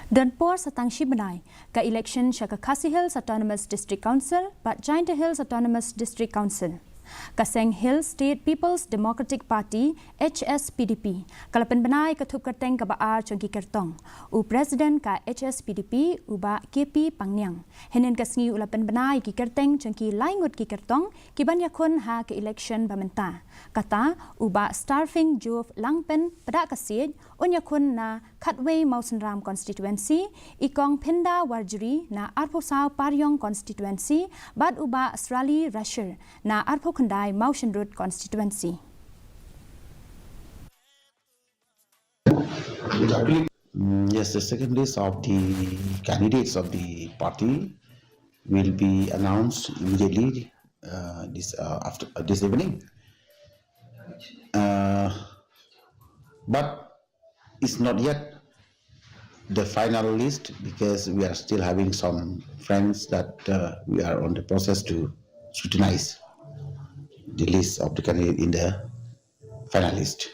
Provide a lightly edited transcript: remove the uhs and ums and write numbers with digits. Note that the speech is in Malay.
Dan por satang Shibnai, ka election siya ka KHASI Hills Autonomous District Council, pat Giant Hills Autonomous District Council. Kaseng Hill State People's Democratic Party Hspdp kalapan benai ke Thup Kyrteng Kaba Chongki Kyrtong u Presiden ka Hspdp uba KP Pangnyang henen kasngi ulapan benai ki Kyrteng Chongki laingut ki Kyrtong ki ban Iakhun ha ke election bamenta kata uba starving Jove Langpen pada kasid on Iakhun na Khatway Mausenram constituency ikong Penda Warjuri na Arposau Paryong constituency bad uba Australia Russia na Arpo Kundai Motion Road constituency. Yes, the second list of the candidates of the party will be announced immediately after this evening. But it's not yet the final list because we are still having some friends that we are on the process to scrutinize the list of the candidate in the final list.